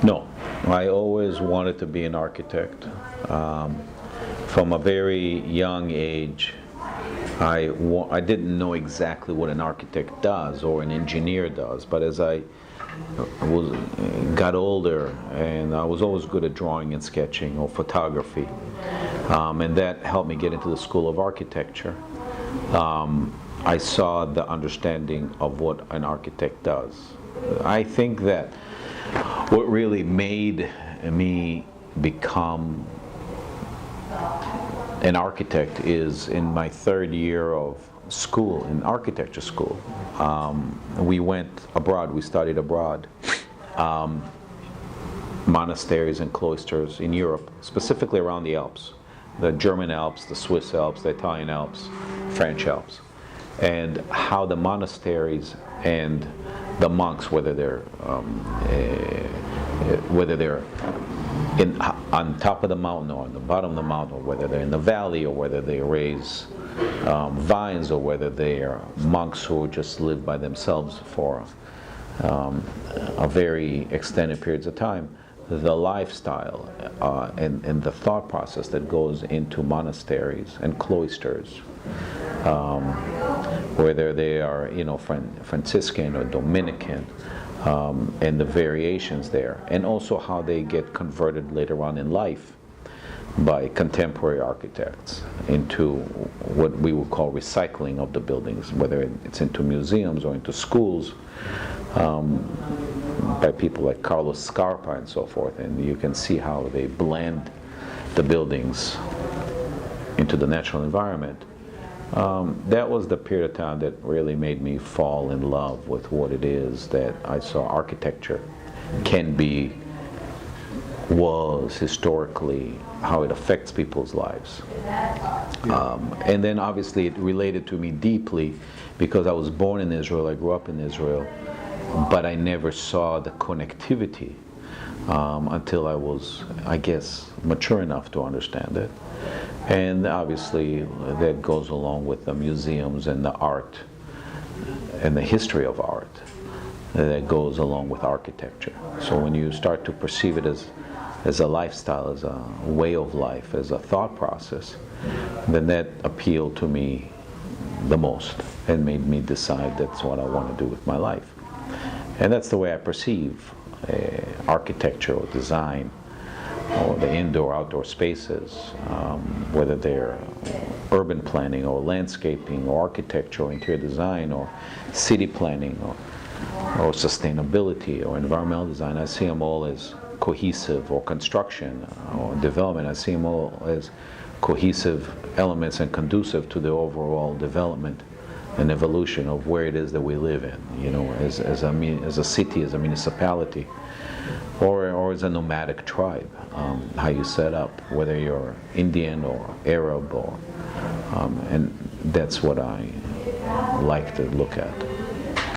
No, I always wanted to be an architect. From a very young age, I didn't know exactly what an architect does or an engineer does, but as I got older, and I was always good at drawing and sketching or photography, and that helped me get into the School of Architecture. I saw the understanding of what an architect does. I think that what really made me become an architect is in my third year of school, in architecture school. We went abroad, we studied abroad, monasteries and cloisters in Europe, specifically around the Alps, the German Alps, the Swiss Alps, the Italian Alps, French Alps, and how the monasteries and the monks, whether they're on top of the mountain or on the bottom of the mountain, or whether they're in the valley, or whether they raise vines, or whether they are monks who just live by themselves for a very extended periods of time. The lifestyle and the thought process that goes into monasteries and cloisters, whether they are, Franciscan or Dominican, and the variations there, and also how they get converted later on in life by contemporary architects into what we would call recycling of the buildings, whether it's into museums or into schools, by people like Carlos Scarpa and so forth, and you can see how they blend the buildings into the natural environment. That was the period of time that really made me fall in love with what it is that I saw architecture can be, was historically, how it affects people's lives. And then obviously it related to me deeply because I was born in Israel, I grew up in Israel, but I never saw the connectivity until I was, I guess, mature enough to understand it. And obviously that goes along with the museums and the art and the history of art that goes along with architecture. So when you start to perceive it as a lifestyle, as a way of life, as a thought process, then that appealed to me the most and made me decide that's what I want to do with my life. And that's the way I perceive architecture or design, or the indoor-outdoor spaces, whether they're urban planning or landscaping or architecture or interior design or city planning or sustainability or environmental design. I see them all as cohesive, or construction or development. I see them all as cohesive elements and conducive to the overall development and evolution of where it is that we live in, as a city, as a municipality, or as a nomadic tribe, how you set up, whether you're Indian or Arab, and that's what I like to look at.